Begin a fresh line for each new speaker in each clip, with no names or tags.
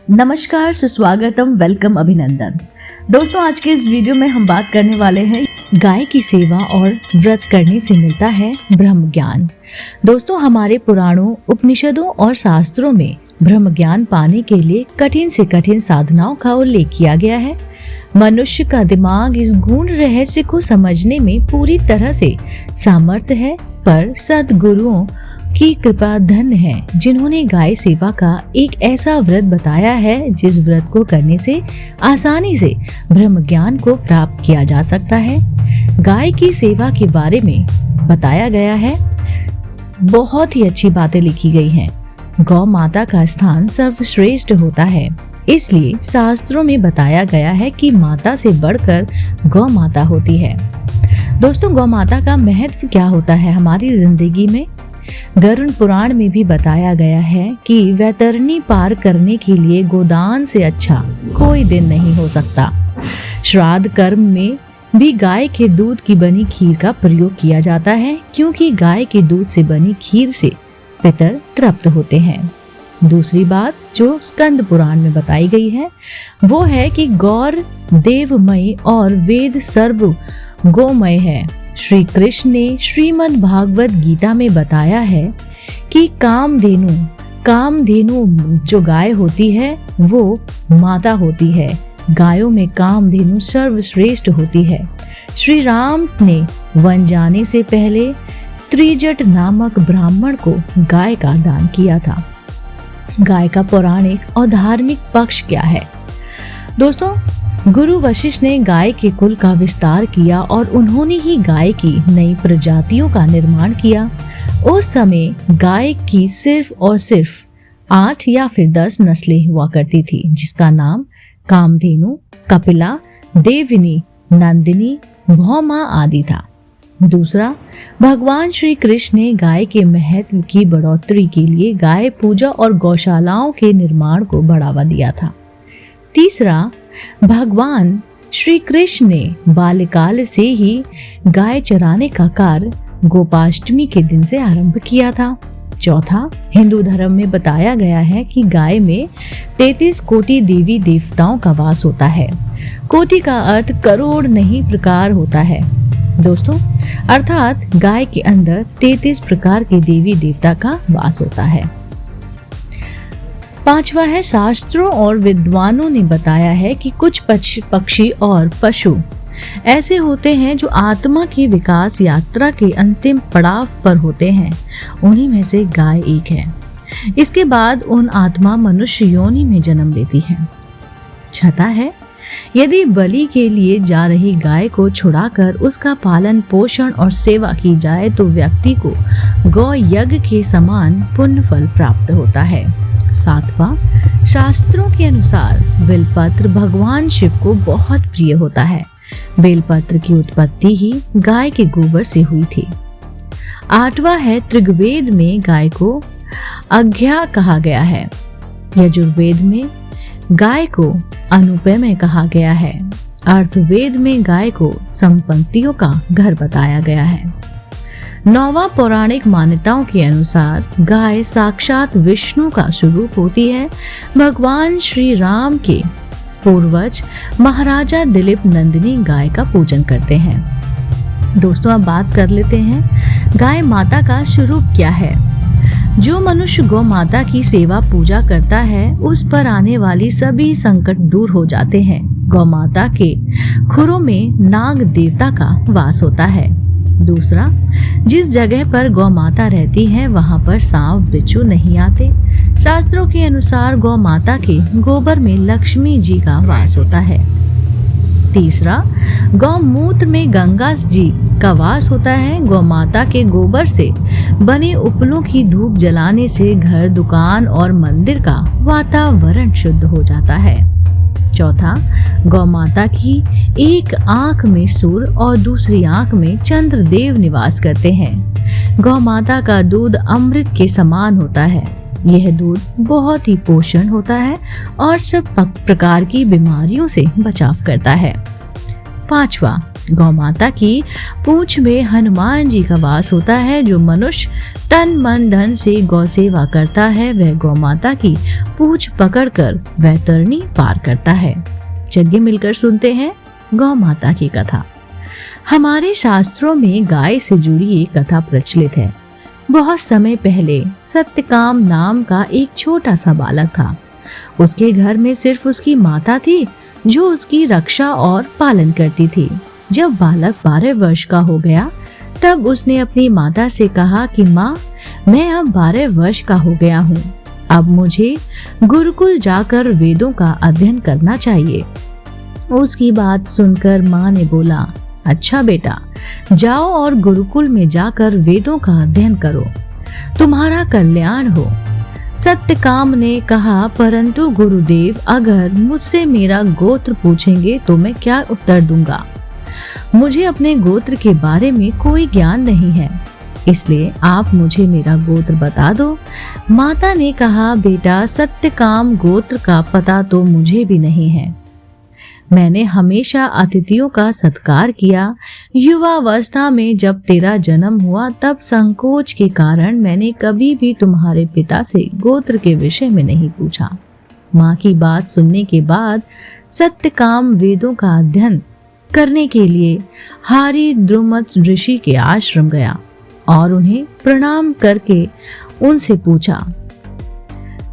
नमस्कार, सुस्वागतम, वेलकम, अभिनंदन। दोस्तों, आज के इस वीडियो में हम बात करने वाले हैं गाय की सेवा और व्रत करने से मिलता है ब्रह्म ज्ञान। दोस्तों, हमारे पुराणों, उपनिषदों और शास्त्रों में ब्रह्म ज्ञान पाने के लिए कठिन से कठिन साधनाओं का उल्लेख किया गया है। मनुष्य का दिमाग इस गूढ़ रहस्य को समझने में पूरी तरह से सामर्थ्य है, पर सद्गुरुओं की कृपा धन्य है जिन्होंने गाय सेवा का एक ऐसा व्रत बताया है जिस व्रत को करने से आसानी से ब्रह्म ज्ञान को प्राप्त किया जा सकता है। गाय की सेवा के बारे में बताया गया है, बहुत ही अच्छी बातें लिखी गई हैं। गौ माता का स्थान सर्वश्रेष्ठ होता है, इसलिए शास्त्रों में बताया गया है कि माता से बढ़कर गौ माता होती है। दोस्तों, गौ माता का महत्व क्या होता है हमारी जिंदगी में? गरुड़ पुराण में भी बताया गया है कि वैतरणी पार करने के लिए गोदान से अच्छा कोई दिन नहीं हो सकता। श्राद्ध कर्म में भी गाय के दूध की बनी खीर का प्रयोग किया जाता है, क्योंकि गाय के दूध से बनी खीर से पितर तृप्त होते हैं। दूसरी बात जो स्कंद पुराण में बताई गई है वो है कि गौर देवमय और वेद सर्व गोमय है। श्री कृष्ण ने श्रीमद् भागवत गीता में बताया है कि कामधेनु जो गाय होती है वो माता होती है। गायों में कामधेनु सर्वश्रेष्ठ होती है। श्री राम ने वन जाने से पहले त्रिजट नामक ब्राह्मण को गाय का दान किया था। गाय का पौराणिक और धार्मिक पक्ष क्या है? दोस्तों, गुरु वशिष्ठ ने गाय के कुल का विस्तार किया और उन्होंने ही गाय की नई प्रजातियों का निर्माण किया। उस समय गाय की सिर्फ और सिर्फ 8 या फिर 10 नस्लें हुआ करती थी, जिसका नाम कामधेनु, कपिला, देविनी, नंदिनी, भौमा आदि था। दूसरा, भगवान श्री कृष्ण ने गाय के महत्व की बढ़ोतरी के लिए गाय पूजा और गौशालाओं के निर्माण को बढ़ावा दिया था। तीसरा, भगवान श्री कृष्ण ने बाल्यकाल से ही गाय चराने का कार्य गोपाष्टमी के दिन से आरंभ किया था। चौथा, हिंदू धर्म में बताया गया है कि गाय में 33 कोटि देवी देवताओं का वास होता है। कोटि का अर्थ करोड़ नहीं प्रकार होता है दोस्तों, अर्थात गाय के अंदर 33 प्रकार के देवी देवता का वास होता है। पांचवा है, शास्त्रों और विद्वानों ने बताया है कि कुछ पक्षी और पशु ऐसे होते हैं जो आत्मा की विकास यात्रा के अंतिम पड़ाव पर होते हैं। उन्हीं में से गाय एक है। इसके बाद उन आत्मा मनुष्य योनि में जन्म लेती है। छठा है, यदि बलि के लिए जा रही गाय को छुड़ाकर उसका पालन पोषण और सेवा की जाए तो व्यक्ति को गौ यज्ञ के समान पुण्य फल प्राप्त होता है। सातवां, शास्त्रों के अनुसार बेलपत्र भगवान शिव को बहुत प्रिय होता है। बेलपत्र की उत्पत्ति ही गाय के गोबर से हुई थी। आठवां है, ऋग्वेद में गाय को अज्ञा कहा गया है। यजुर्वेद में गाय को अनुपमेय कहा गया है। अर्थवेद में गाय को संपत्तियों का घर बताया गया है। नौवां, पौराणिक मान्यताओं के अनुसार गाय साक्षात विष्णु का स्वरूप होती है। भगवान श्री राम के पूर्वज महाराजा दिलीप नंदिनी गाय का पूजन करते हैं। दोस्तों, अब बात कर लेते हैं गाय माता का स्वरूप क्या है। जो मनुष्य गौ माता की सेवा पूजा करता है उस पर आने वाली सभी संकट दूर हो जाते हैं। गौ माता के खुरों में नाग देवता का वास होता है। दूसरा, जिस जगह पर गौ माता रहती है वहां पर सांप बिच्छू नहीं आते। शास्त्रों के अनुसार गौ माता के गोबर में लक्ष्मी जी का वास होता है। तीसरा, गौमूत्र में गंगा जी का वास होता है। गौ माता के गोबर से बने उपलों की धूप जलाने से घर, दुकान और मंदिर का वातावरण शुद्ध हो जाता है। चौथा, गौ माता की एक आंख में सूर्य और दूसरी आंख में चंद्र देव निवास करते हैं। गौ माता का दूध अमृत के समान होता है। यह दूध बहुत ही पोषण होता है और सब प्रकार की बीमारियों से बचाव करता है। पांचवा, गौ माता की पूंछ में हनुमान जी का वास होता है। जो मनुष्य तन मन धन से गौ सेवा करता है वह गौ माता की पूंछ पकड़कर वैतरणी पार करता है। चलिए मिलकर सुनते हैं गौ माता की कथा। हमारे शास्त्रों में गाय से जुड़ी एक कथा प्रचलित है। बहुत समय पहले सत्यकाम नाम का एक छोटा सा बालक था। उसके घर में सिर्फ उसकी माता थी जो उसकी रक्षा और पालन करती थी। जब बालक 12 वर्ष का हो गया तब उसने अपनी माता से कहा कि माँ, मैं अब 12 वर्ष का हो गया हूँ, अब मुझे गुरुकुल जाकर वेदों का अध्ययन करना चाहिए। उसकी बात सुनकर माँ ने बोला, अच्छा बेटा, जाओ और गुरुकुल में जाकर वेदों का अध्ययन करो, तुम्हारा कल्याण हो। सत्यकाम ने कहा, परंतु गुरुदेव, अगर मुझसे मेरा गोत्र पूछेंगे तो मैं क्या उत्तर दूंगा? मुझे अपने गोत्र के बारे में कोई ज्ञान नहीं है, इसलिए आप मुझे मेरा गोत्र बता दो। माता ने कहा, बेटा, सत्यकाम गोत्र का पता तो मुझे भी नहीं है। मैंने हमेशा अतिथियों का सत्कार किया। युवावस्था में जब तेरा जन्म हुआ तब संकोच के कारण मैंने कभी भी तुम्हारे पिता से गोत्र के विषय में नहीं पूछा। माँ की बात सुनने के बाद सत्यकाम वेदों का अध्ययन करने के लिए हारी द्रुमत ऋषि के आश्रम गया और उन्हें प्रणाम करके उनसे पूछा।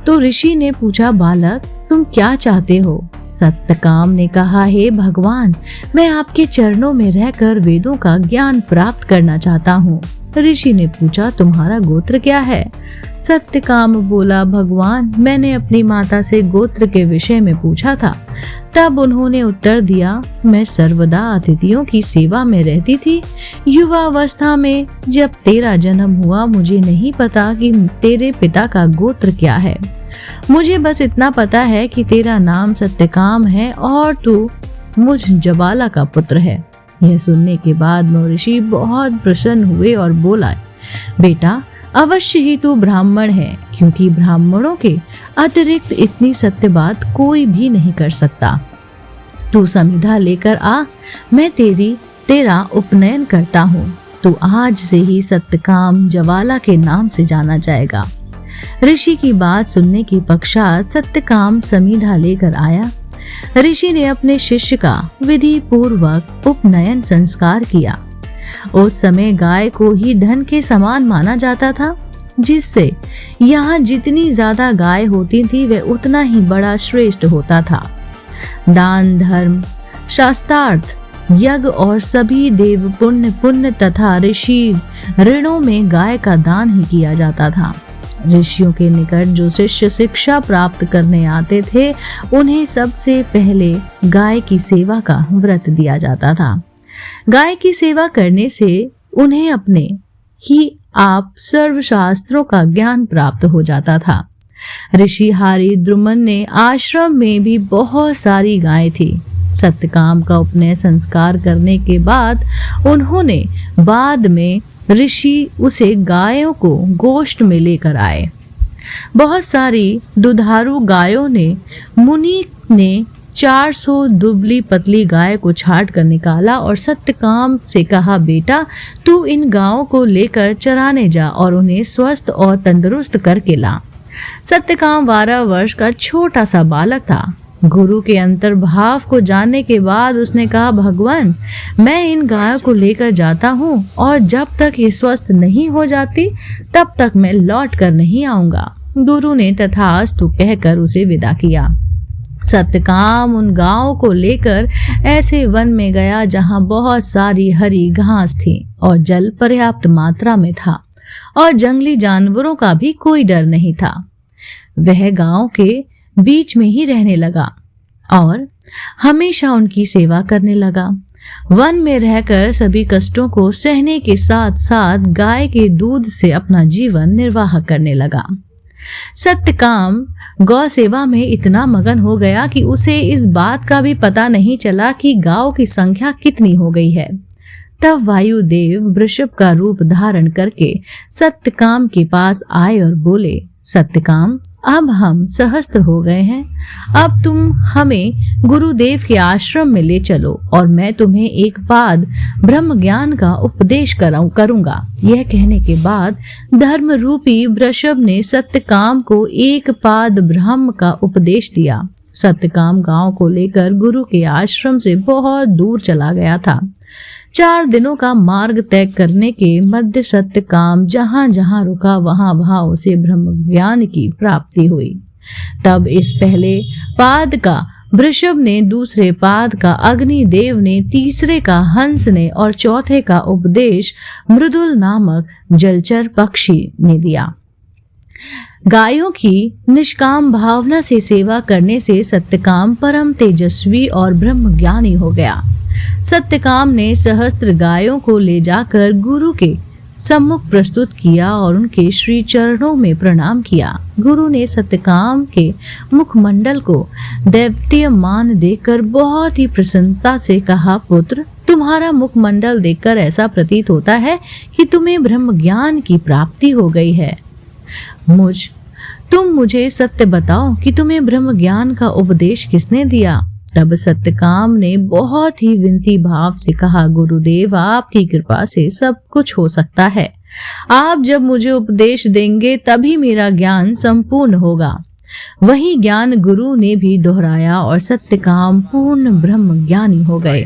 तो ऋषि ने पूछा, बालक, तुम क्या चाहते हो? सत्यकाम ने कहा, हे भगवान, मैं आपके चरणों में रहकर वेदों का ज्ञान प्राप्त करना चाहता हूँ। ऋषि ने पूछा, तुम्हारा गोत्र क्या है? सत्यकाम बोला, भगवान, मैंने अपनी माता से गोत्र के विषय में पूछा था, तब उन्होंने उत्तर दिया, मैं सर्वदा अतिथियों की सेवा में रहती थी। युवावस्था में जब तेरा जन्म हुआ मुझे नहीं पता कि तेरे पिता का गोत्र क्या है। मुझे बस इतना पता है कि तेरा नाम सत्यकाम है और तू मुझ जबाला का पुत्र है। यह सुनने के बाद महर्षि बहुत प्रसन्न हुए और बोला, बेटा, अवश्य ही तू ब्राह्मण है, क्योंकि ब्राह्मणों के अतिरिक्त इतनी सत्य बात कोई भी नहीं कर सकता। तू समिधा लेकर आ, मैं तेरा उपनयन करता हूँ। तू आज से ही सत्यकाम जवाला के नाम से जाना जाएगा। ऋषि की बात सुनने के पश्चात सत्यकाम समिधा लेकर आया। ऋषि ने अपने शिष्य का विधि पूर्वक उपनयन संस्कार किया। उस समय गाय को ही धन के समान माना जाता था, जिससे यहाँ जितनी ज्यादा गाय होती थी वह उतना ही बड़ा श्रेष्ठ होता था। दान, धर्म, शास्त्रार्थ, यज्ञ और सभी देव पुण्य तथा ऋषि ऋणों में गाय का दान ही किया जाता था। ऋषियों के निकट जो शिष्य शिक्षा प्राप्त करने आते थे उन्हें सबसे पहले गाय की सेवा का व्रत दिया जाता था। गाय की सेवा करने से उन्हें अपने ही आप सर्वशास्त्रों का ज्ञान प्राप्त हो जाता था। ऋषि हारी द्रुमन ने आश्रम में भी बहुत सारी गाय थी। सत्यकाम का उपनयन संस्कार करने के बाद उन्होंने बाद में ऋषि उसे गायों को गोष्ठ में लेकर आए। बहुत सारी दुधारू गायों ने मुनि ने 400 दुबली पतली गाय को छाट कर निकाला और सत्यकाम से कहा, बेटा, तू इन गायों को लेकर चराने जा और उन्हें स्वस्थ और तंदुरुस्त करके ला। सत्यकाम 12 वर्ष का छोटा सा बालक था। गुरु के अंतर्भाव को जानने के बाद उसने कहा, भगवान, मैं इन गायों को लेकर जाता हूँ और जब तक ये स्वस्थ नहीं हो जाती तब तक मैं लौट कर नहीं आऊंगा। गुरु ने तथास्तु कहकर उसे विदा किया। सत्यकाम उन गायों को लेकर ऐसे वन में गया जहाँ बहुत सारी हरी घास थी और जल पर्याप्त मात्रा में था और जंगली जानवरों का भी कोई डर नहीं था। वह गांव के बीच में ही रहने लगा और हमेशा उनकी सेवा करने लगा। वन में रहकर सभी कष्टों को सहने के साथ साथ गाय के दूध से अपना जीवन निर्वाह करने लगा। सत्यकाम गौ सेवा में इतना मगन हो गया कि उसे इस बात का भी पता नहीं चला कि गायों की संख्या कितनी हो गई है। तब वायुदेव वृषभ का रूप धारण करके सत्यकाम के पास आए और बोले, सत्यकाम, अब हम सहस्त्र हो गए हैं। अब तुम हमें गुरुदेव के आश्रम में ले चलो और मैं तुम्हें एक पाद ब्रह्म ज्ञान का उपदेश करूंगा। यह कहने के बाद धर्म रूपी वृषभ ने सत्यकाम को एक पाद ब्रह्म का उपदेश दिया। सत्यकाम गांव को लेकर गुरु के आश्रम से बहुत दूर चला गया था। 4 दिनों का मार्ग तय करने के मध्य सत्यकाम जहां जहां रुका वहां वहां उसे ब्रह्म ज्ञान की प्राप्ति हुई। तब इस पहले पाद का वृषभ ने, दूसरे पाद का अग्निदेव ने, तीसरे का हंस ने और चौथे का उपदेश मृदुल नामक जलचर पक्षी ने दिया। गायों की निष्काम भावना से सेवा करने से सत्यकाम परम तेजस्वी और ब्रह्म ज्ञानी हो गया। सत्यकाम ने सहस्त्र गायों को ले जाकर गुरु के सम्मुख प्रस्तुत किया और उनके श्री चरणों में प्रणाम किया। गुरु ने सत्यकाम के मुखमंडल को दैवतीय मान देकर बहुत ही प्रसन्नता से कहा, पुत्र, तुम्हारा मुखमंडल देखकर ऐसा प्रतीत होता है कि तुम्हें ब्रह्म ज्ञान की प्राप्ति हो गई है। तुम मुझे सत्य बताओ कि तुम्हें ब्रह्म ज्ञान का उपदेश किसने दिया? तब सत्यकाम ने बहुत ही विनती भाव से कहा, गुरुदेव, आपकी कृपा से सब कुछ हो सकता है। आप जब मुझे उपदेश देंगे तभी मेरा ज्ञान संपूर्ण होगा। वही ज्ञान गुरु ने भी दोहराया और सत्यकाम पूर्ण ब्रह्म ज्ञानी हो गए।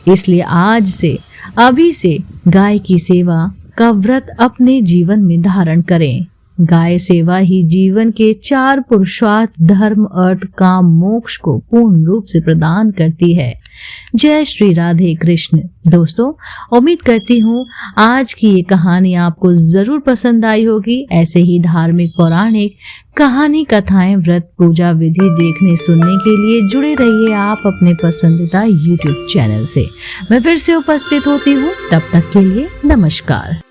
इसलिए आज से, अभी से गाय की सेवा का व्रत अपने जीवन में धारण करें। गाय सेवा ही जीवन के 4 पुरुषार्थ धर्म, अर्थ, काम, मोक्ष को पूर्ण रूप से प्रदान करती है। जय श्री राधे कृष्ण। दोस्तों, उम्मीद करती हूँ आज की ये कहानी आपको जरूर पसंद आई होगी। ऐसे ही धार्मिक, पौराणिक कहानी, कथाएं, व्रत, पूजा विधि देखने सुनने के लिए जुड़े रहिए आप अपने पसंदीदा YouTube चैनल से। मैं फिर से उपस्थित होती हूँ, तब तक के लिए नमस्कार।